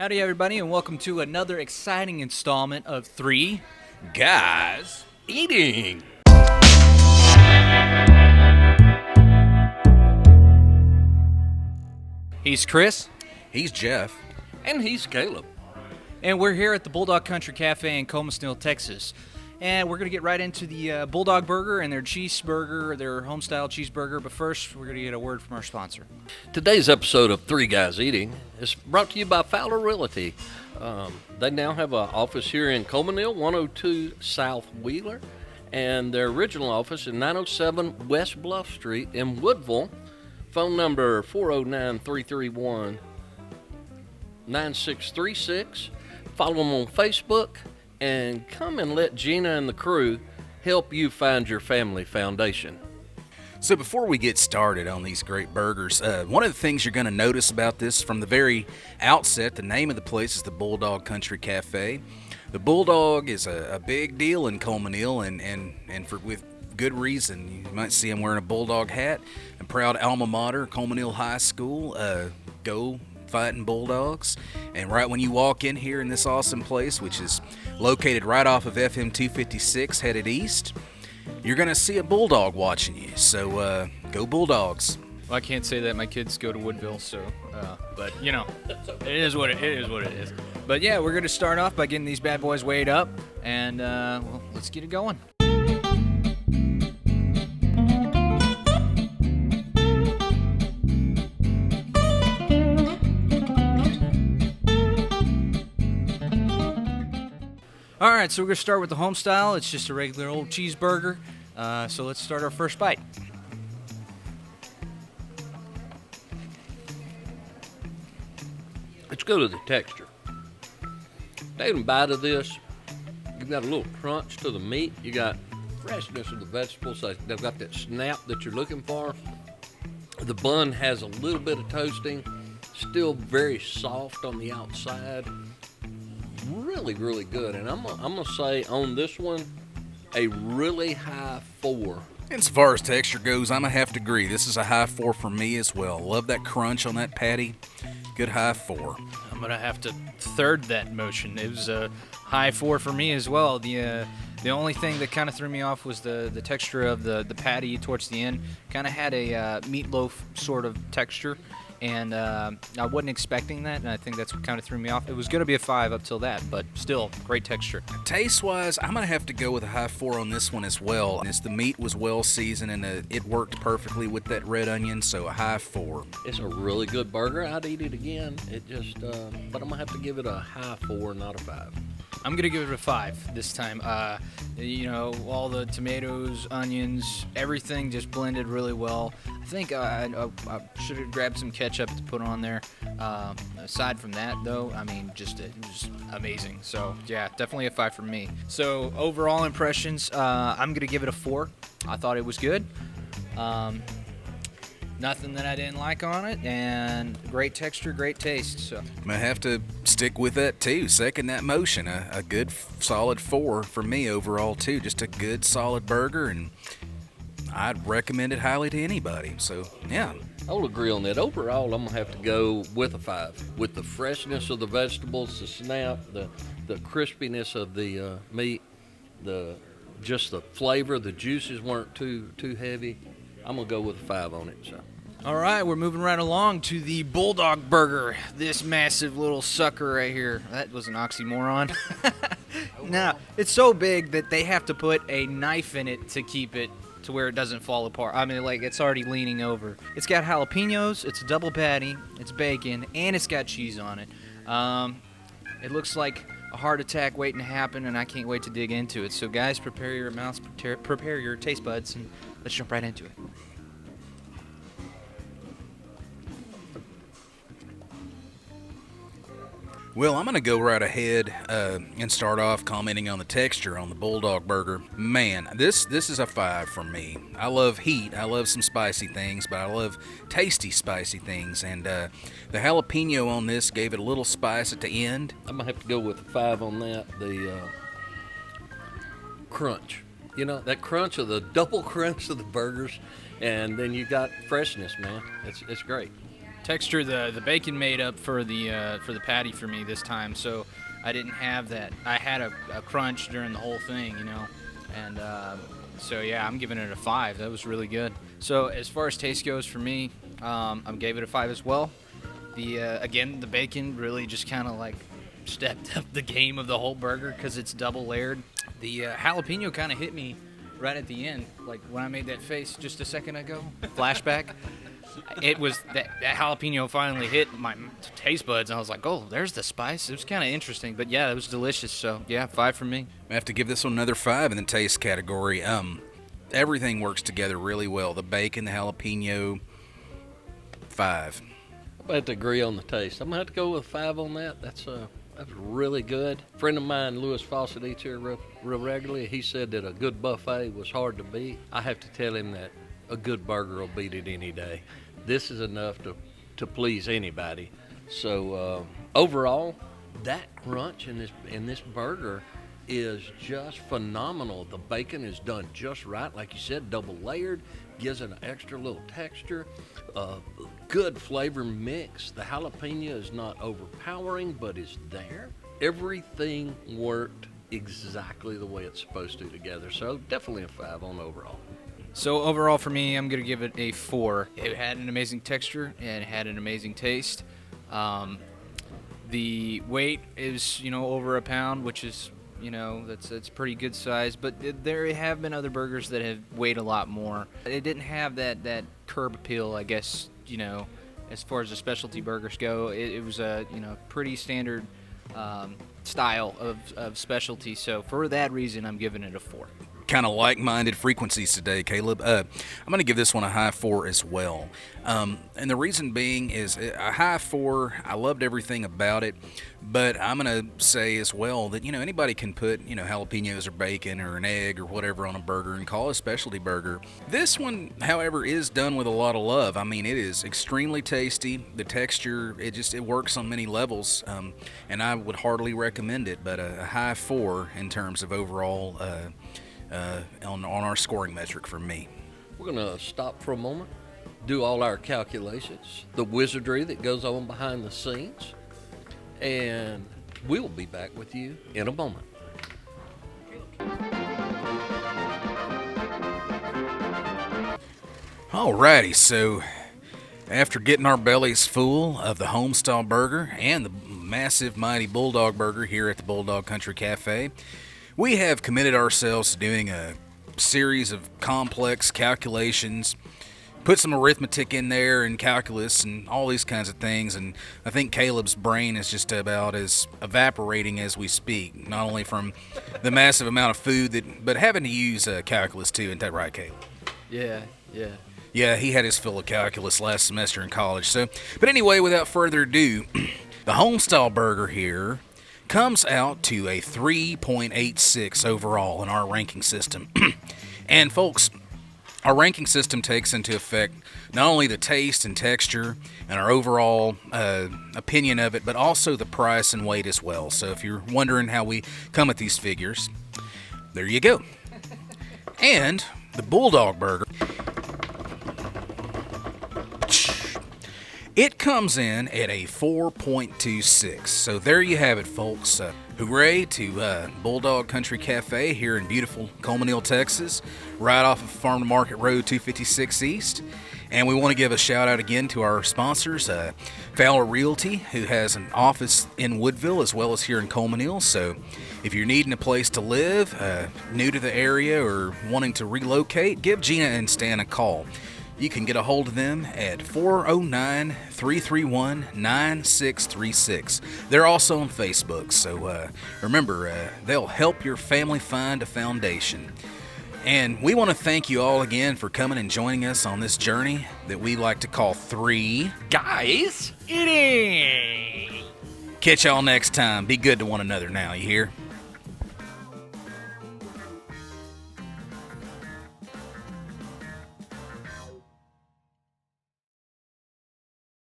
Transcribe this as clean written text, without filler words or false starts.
Howdy, everybody, and welcome to another exciting installment of Three Guys eating. He's Chris, He's Jeff. And he's Caleb. and we're here at the Bulldog Country Cafe in Homestyle, Texas. And we're going to get right into the Bulldog Burger and their cheeseburger, their Homestyle cheeseburger. But first, we're going to get a word from our sponsor. Today's episode of Three Guys Eating is brought to you by Fowler Realty. They now have an office here in Colemanville, 102 South Wheeler, and their original office is 907 West Bluff Street in Woodville. Phone number 409-331-9636. Follow them on Facebook, and come and let Gina and the crew help you find your family foundation. So before we get started on these great burgers, one of the things you're going to notice about this from the very outset, the name of the place is the Bulldog Country Cafe. The Bulldog is a big deal in Colemanville, and with good reason. You might see him wearing a Bulldog hat. A proud alma mater, Colemanville High School. Go Fighting Bulldogs. And right when you walk in here in this awesome place, which is located right off of FM 256 headed east, you're going to see a Bulldog watching you. So go Bulldogs. Well, I can't say that my kids go to Woodville, so, but, you know, it is what it is. But, yeah, we're going to start off by getting these bad boys weighed up, and, well, let's get it going. All right, so we're going to start with the Homestyle. It's just a regular old cheeseburger. So let's start our first bite. Let's go to the texture. Taking a bite of this, you've got a little crunch to the meat. You got freshness of the vegetables. They've got that snap that you're looking for. The bun has a little bit of toasting, still very soft on the outside. Really, really good. And I'm gonna say on this one, a really high 4. And as far as texture goes, I'm going to have to agree. This is a high 4 for me as well. Love that crunch on that patty. Good high 4. I'm going to have to third that motion. It was a high 4 for me as well. The only thing that kind of threw me off was the texture of the patty towards the end. Kind of had a meatloaf sort of texture. And I wasn't expecting that, and I think that's what kind of threw me off. It was going to be a 5 up till that, but still, great texture. Taste-wise, I'm going to have to go with a high 4 on this one as well. The meat was well seasoned, and it worked perfectly with that red onion, so a high 4. It's a really good burger. I'd eat it again. It just, but I'm gonna have to give it a high 4, not a 5. I'm going to give it a 5 this time. All the tomatoes, onions, everything just blended really well. I think I should have grabbed some ketchup to put on there. Aside from that, though, I mean, it was amazing. So, yeah, definitely a 5 for me. So, overall impressions, I'm going to give it a 4. I thought it was good. Nothing that I didn't like on it, and great texture, great taste. So I'm going to have to stick with that, too. Second that motion. A good, solid 4 for me overall, too. Just a good, solid burger, and I'd recommend it highly to anybody. So, yeah. I'll agree on that. Overall, I'm going to have to go with a 5. With the freshness of the vegetables, the snap, the crispiness of the meat, just the flavor, the juices weren't too heavy. I'm going to go with a 5 on it. So. all right, we're moving right along to the Bulldog Burger. This massive little sucker right here. That was an oxymoron. Now, it's so big that they have to put a knife in it to keep it to where it doesn't fall apart. I mean, like, it's already leaning over. It's got jalapenos, it's a double patty, it's bacon, and it's got cheese on it. It looks like a heart attack waiting to happen, and I can't wait to dig into it. So, guys, prepare your mouths, prepare your taste buds, and let's jump right into it. Well, I'm going to go right ahead and start off commenting on the texture on the Bulldog Burger. Man, this is a 5 for me. I love heat. I love some spicy things, but I love tasty spicy things. And the jalapeno on this gave it a little spice at the end. I'm going to have to go with a 5 on that. The crunch. You know, that crunch of the double crunch of the burgers, and then you got freshness, man. It's great. texture the bacon made up for the patty for me this time, so I didn't have that. I had a crunch during the whole thing, you know, and so yeah, I'm giving it a 5. That was really good. So as far as taste goes for me, I gave it a 5 as well. Again, the bacon really just kind of like stepped up the game of the whole burger because it's double layered. The jalapeno kind of hit me right at the end, like when I made that face just a second ago. Flashback. It was that jalapeno finally hit my taste buds, and I was like, oh, there's the spice. It was kind of interesting, but yeah, it was delicious. So yeah, 5 from me. I have to give this one another 5 in the taste category. Everything works together really well. The bacon, the jalapeno, 5. I have to agree on the taste. I'm gonna have to go with 5 on that. That's really good. A friend of mine, Lewis Fawcett, eats here real regularly. He said that a good buffet was hard to beat. I have to tell him that a good burger will beat it any day. This is enough to please anybody. So overall, that crunch in this burger is just phenomenal. The bacon is done just right, like you said, double layered, gives it an extra little texture. Good flavor mix. The jalapeno is not overpowering, but is there. Everything worked exactly the way it's supposed to together. So definitely a 5 on overall. So overall for me, I'm going to give it a 4. It had an amazing texture and it had an amazing taste. The weight is, over a pound, which is, that's pretty good size. But there have been other burgers that have weighed a lot more. It didn't have that curb appeal, I guess, as far as the specialty burgers go. It was a, pretty standard style of specialty. So for that reason, I'm giving it a 4. Kind of like-minded frequencies today, Caleb. I'm going to give this one a high 4 as well. And the reason being is a high 4, I loved everything about it, but I'm going to say as well that, anybody can put, jalapenos or bacon or an egg or whatever on a burger and call it a specialty burger. This one, however, is done with a lot of love. I mean, it is extremely tasty. The texture, it works on many levels, and I would heartily recommend it, but a high 4 in terms of overall on our scoring metric for me. We're going to stop for a moment, do all our calculations, the wizardry that goes on behind the scenes, and we'll be back with you in a moment. Alrighty, so after getting our bellies full of the Homestyle burger and the massive mighty Bulldog burger here at the Bulldog Country Cafe, we have committed ourselves to doing a series of complex calculations, put some arithmetic in there and calculus and all these kinds of things, and I think Caleb's brain is just about as evaporating as we speak, not only from the massive amount of food, but having to use calculus too. Isn't that right, Caleb? Yeah. Yeah, he had his fill of calculus last semester in college. So, but anyway, without further ado, the Homestyle burger here comes out to a 3.86 overall in our ranking system. And folks, our ranking system takes into effect not only the taste and texture and our overall opinion of it, but also the price and weight as well. So if you're wondering how we come at these figures, there you go. And the Bulldog burger, it comes in at a 4.26. So there you have it, folks. Hooray to Bulldog Country Cafe here in beautiful Coleman, Texas, right off of Farm to Market Road 256 East. And we want to give a shout out again to our sponsors, Fowler Realty, who has an office in Woodville as well as here in Coleman. So if you're needing a place to live, new to the area, or wanting to relocate, give Gina and Stan a call. You can get a hold of them at 409-331-9636. They're also on Facebook, so remember, they'll help your family find a foundation. And we want to thank you all again for coming and joining us on this journey that we like to call 3 Guys eating. Catch y'all next time. Be good to one another now, you hear?